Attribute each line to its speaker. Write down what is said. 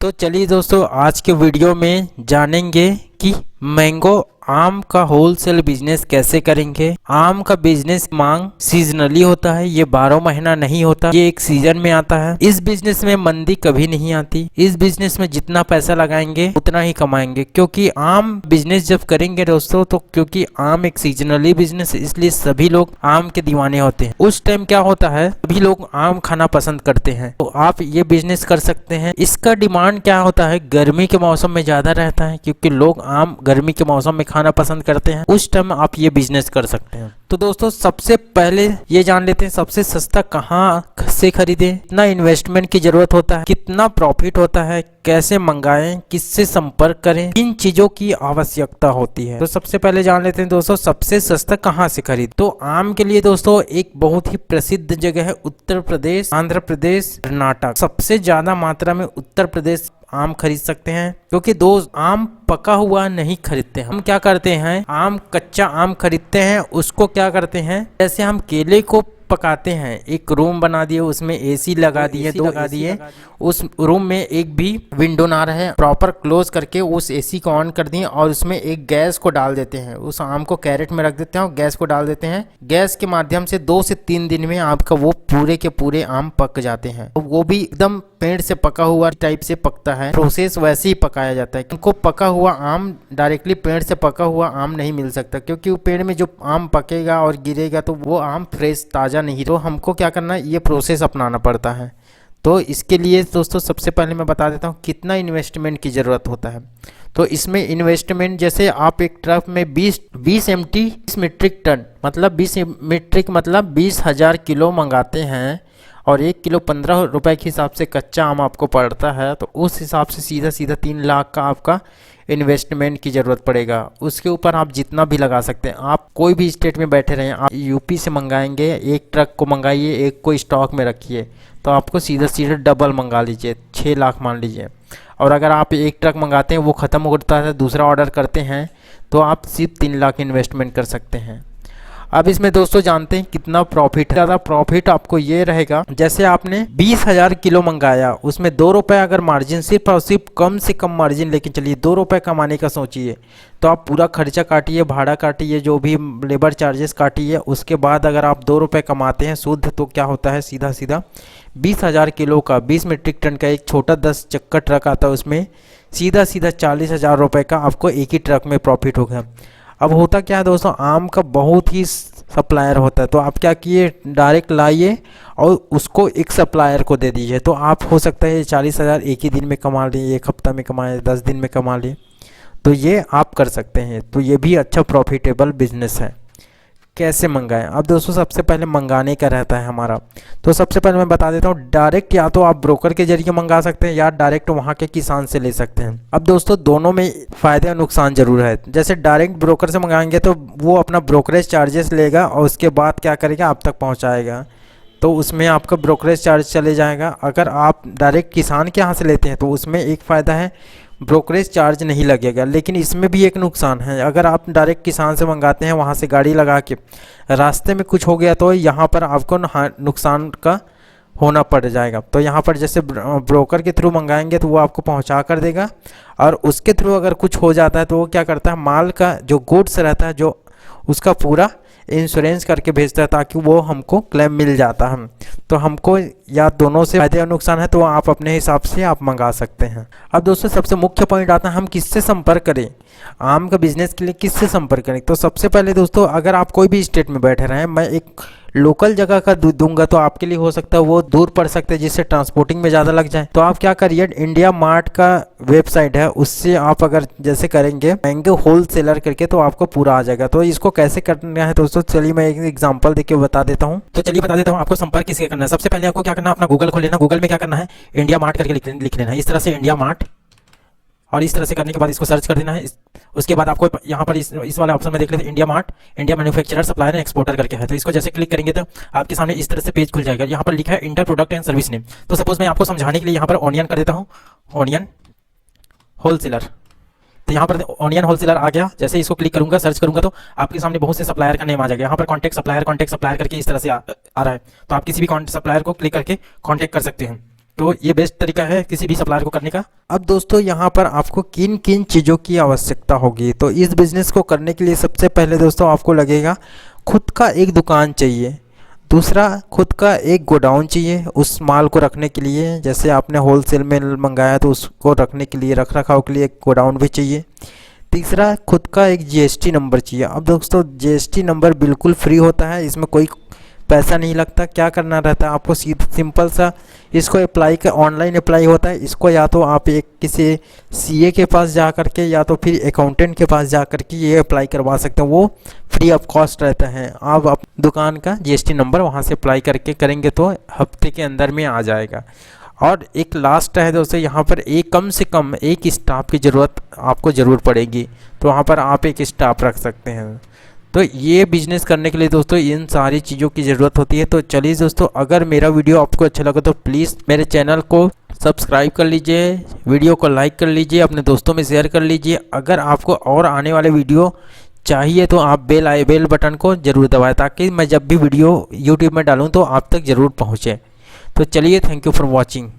Speaker 1: तो चलिए दोस्तों, आज के वीडियो में जानेंगे कि मैंगो आम का होलसेल बिजनेस कैसे करेंगे। आम का बिजनेस मांग सीजनली होता है, ये 12 महीना नहीं होता, ये एक सीजन में आता है। इस बिजनेस में मंदी कभी नहीं आती। इस बिजनेस में जितना पैसा लगाएंगे उतना ही कमाएंगे, क्योंकि आम बिजनेस जब करेंगे दोस्तों, तो क्योंकि आम एक सीजनली बिजनेस, इसलिए सभी लोग आम के दीवाने होते हैं। उस टाइम क्या होता है, सभी लोग आम खाना पसंद करते हैं, तो आप ये बिजनेस कर सकते हैं। इसका डिमांड क्या होता है, गर्मी के मौसम में ज्यादा रहता है, क्योंकि लोग आम गर्मी के मौसम में खाना पसंद करते हैं। उस टाइम आप ये बिजनेस कर सकते हैं। तो दोस्तों, सबसे पहले ये जान लेते हैं सबसे सस्ता कहाँ से खरीदें, कितना इन्वेस्टमेंट की जरूरत होता है, कितना प्रॉफिट होता है, कैसे मंगाएं, किससे संपर्क करें, इन चीजों की आवश्यकता होती है। तो सबसे पहले जान लेते हैं दोस्तों, सबसे सस्ता कहाँ से खरीद। तो आम के लिए दोस्तों एक बहुत ही प्रसिद्ध जगह है उत्तर प्रदेश, आंध्र प्रदेश, कर्नाटक। सबसे ज्यादा मात्रा में उत्तर प्रदेश आम खरीद सकते हैं, क्योंकि आम पका हुआ नहीं खरीदते। हम क्या करते हैं, कच्चा आम खरीदते हैं, उसको क्या करते हैं, जैसे हम केले को पकाते हैं, एक रूम बना दिए, उसमें एसी लगा दिए, दो लगा दिए, उस रूम में एक भी विंडो ना रहे, प्रॉपर क्लोज करके उस एसी को ऑन कर दिए और उसमें एक गैस को डाल देते हैं। उस आम को कैरेट में रख देते हैं और गैस को डाल देते हैं। गैस के माध्यम से 2 से 3 दिन में आपका वो पूरे के पूरे आम पक जाते हैं। तो वो भी एकदम पेड़ से पका हुआ टाइप से पकता है, प्रोसेस वैसे ही पकाया जाता है। हमको पका हुआ आम डायरेक्टली पेड़ से पका हुआ आम नहीं मिल सकता, क्योंकि वो पेड़ में जो आम पकेगा और गिरेगा तो वो आम फ्रेश ताज़ा नहीं। तो हमको क्या करना है, ये प्रोसेस अपनाना पड़ता है। तो इसके लिए दोस्तों सबसे पहले मैं बता देता हूँ कितना इन्वेस्टमेंट की ज़रूरत होता है। तो इसमें इन्वेस्टमेंट, जैसे आप एक ट्रक में 20 मीट्रिक टन मतलब 20,000 किलो मंगाते हैं और 1 किलो 15 रुपए के हिसाब से कच्चा आम आपको पड़ता है, तो उस हिसाब से सीधा 3 लाख का आपका इन्वेस्टमेंट की ज़रूरत पड़ेगा। उसके ऊपर आप जितना भी लगा सकते हैं। आप कोई भी स्टेट में बैठे रहें, आप यूपी से मंगाएंगे, एक ट्रक को मंगाइए, एक को स्टॉक में रखिए, तो आपको सीधा डबल मंगा लीजिए, 6 लाख मान लीजिए। और अगर आप एक ट्रक मंगाते हैं, वो ख़त्म होता है, दूसरा ऑर्डर करते हैं, तो आप सिर्फ 3 लाख इन्वेस्टमेंट कर सकते हैं। अब इसमें दोस्तों जानते हैं कितना प्रॉफिट है। ज़्यादा प्रॉफिट आपको ये रहेगा, जैसे आपने 20,000 किलो मंगाया, उसमें 2 रुपये अगर मार्जिन, सिर्फ और सिर्फ कम से कम मार्जिन लेके चलिए, 2 रुपये कमाने का सोचिए, तो आप पूरा खर्चा काटिए, भाड़ा काटिए, जो भी लेबर चार्जेस काटिए, उसके बाद अगर आप 2 रुपये कमाते हैं शुद्ध, तो क्या होता है, सीधा 20,000 किलो का 20 मीट्रिक टन का एक छोटा 10 चक्का ट्रक आता है, उसमें सीधा 40,000 रुपये का आपको एक ही ट्रक में प्रॉफिट होगा। अब होता क्या है दोस्तों, आम का बहुत ही सप्लायर होता है, तो आप क्या किए, डायरेक्ट लाइए और उसको एक सप्लायर को दे दीजिए, तो आप हो सकता है 40,000 एक ही दिन में कमा लिए, एक हफ्ता में कमाए, 10 दिन में कमा लिए, तो ये आप कर सकते हैं। तो ये भी अच्छा प्रॉफिटेबल बिजनेस है। कैसे मंगाएं, अब दोस्तों सबसे पहले मंगाने का रहता है हमारा। तो सबसे पहले मैं बता देता हूँ, डायरेक्ट या तो आप ब्रोकर के जरिए मंगा सकते हैं या डायरेक्ट वहाँ के किसान से ले सकते हैं। अब दोस्तों दोनों में फ़ायदे और नुकसान जरूर है। जैसे डायरेक्ट ब्रोकर से मंगाएंगे तो वो अपना ब्रोकरेज चार्जेस लेगा और उसके बाद क्या करेगा, आप तक पहुँचाएगा, तो उसमें आपका ब्रोकरेज चार्ज चले जाएगा। अगर आप डायरेक्ट किसान के यहाँ से लेते हैं तो उसमें एक फ़ायदा है, ब्रोकरेज चार्ज नहीं लगेगा। लेकिन इसमें भी एक नुकसान है, अगर आप डायरेक्ट किसान से मंगाते हैं, वहाँ से गाड़ी लगा के रास्ते में कुछ हो गया तो यहाँ पर आपको नुकसान का होना पड़ जाएगा। तो यहाँ पर जैसे ब्रोकर के थ्रू मंगाएंगे तो वो आपको पहुँचा कर देगा, और उसके थ्रू अगर कुछ हो जाता है तो वो क्या करता है, माल का जो गुड्स रहता है, जो उसका पूरा इंश्योरेंस करके भेजता है, ताकि वो हमको क्लेम मिल जाता है। तो हमको या दोनों से फायदे और नुकसान है, तो आप अपने हिसाब से आप मंगा सकते हैं। अब दोस्तों सबसे मुख्य पॉइंट आता है, हम किससे संपर्क करें, आम का बिजनेस के लिए किससे संपर्क करें। तो सबसे पहले दोस्तों, अगर आप कोई भी स्टेट में बैठे रहें, मैं एक लोकल जगह का दूंगा तो आपके लिए हो सकता है वो दूर पड़ सकता है, जिससे ट्रांसपोर्टिंग में ज़्यादा लग जाए। तो आप क्या करिए, इंडिया मार्ट का वेबसाइट है, उससे आप अगर जैसे करेंगे मैंगो होलसेलर करके, तो आपको पूरा आ जाएगा। तो इसको कैसे करना है दोस्तों, चलिए मैं एक एग्जांपल देके बता देता हूँ। तो चलिए बता देता हूँ आपको संपर्क किससे करना है। सबसे पहले आपको क्या करना है, अपना गूगल खोल लेना, गूगल में क्या करना है, इंडिया मार्ट करके लिख लेना है, इस तरह से इंडिया मार्ट, और इस तरह से करने के बाद इसको सर्च कर देना है। उसके बाद आपको यहाँ पर इस वाले ऑप्शन में देख लेते हैं, India mart, India manufacturer, supplier and exporter करके है। तो इसको जैसे क्लिक करेंगे तो आपके सामने इस तरह से पेज खुल जाएगा। यहाँ पर लिखा है inter product and service name. तो सपोज मैं आपको समझाने के लिए यहाँ पर ऑनियन कर देता हूँ, ऑनियन होलसेलर। तो यहाँ पर ऑनियन होलसेलर आ गया। जैसे इसको क्लिक करूंगा, सर्च करूंगा, तो आपके सामने बहुत से सप्लायर का नेम आ जाएगा। यहाँ पर कॉन्टैक्ट सप्लायर करके इस तरह से आ रहा है। तो आप किसी भी सप्लायर को क्लिक करके कॉन्टैक्ट कर सकते हैं। तो ये बेस्ट तरीका है किसी भी सप्लायर को करने का। अब दोस्तों यहाँ पर आपको किन किन चीज़ों की आवश्यकता होगी, तो इस बिज़नेस को करने के लिए सबसे पहले दोस्तों आपको लगेगा खुद का एक दुकान चाहिए, दूसरा खुद का एक गोडाउन चाहिए उस माल को रखने के लिए, जैसे आपने होलसेल में मंगाया तो उसको रखने के लिए, रख रखाव के लिए एक गोडाउन भी चाहिए। तीसरा खुद का एक जीएसटी नंबर चाहिए। अब दोस्तों जीएसटी नंबर बिल्कुल फ्री होता है, इसमें कोई पैसा नहीं लगता। क्या करना रहता है आपको, सिंपल सा इसको अप्लाई कर, ऑनलाइन अप्लाई होता है इसको, या तो आप एक किसी सीए के पास जा करके या तो फिर अकाउंटेंट के पास जा करके ये अप्लाई करवा सकते हैं, वो फ्री ऑफ कॉस्ट रहता है। आप दुकान का जीएसटी नंबर वहाँ से अप्लाई करके करेंगे तो हफ्ते के अंदर में आ जाएगा। और एक लास्ट है दोस्तों, यहाँ पर एक कम से कम एक स्टाफ की ज़रूरत आपको ज़रूर पड़ेगी, तो वहाँ पर आप एक स्टाफ रख सकते हैं। तो ये बिज़नेस करने के लिए दोस्तों इन सारी चीज़ों की ज़रूरत होती है। तो चलिए दोस्तों, अगर मेरा वीडियो आपको अच्छा लगा तो प्लीज़ मेरे चैनल को सब्सक्राइब कर लीजिए, वीडियो को लाइक कर लीजिए, अपने दोस्तों में शेयर कर लीजिए। अगर आपको और आने वाले वीडियो चाहिए तो आप बेल बटन को ज़रूर दबाएं, ताकि मैं जब भी वीडियो यूट्यूब में डालूँ तो आप तक ज़रूर पहुँचे। तो चलिए, थैंक यू फॉर वॉचिंग।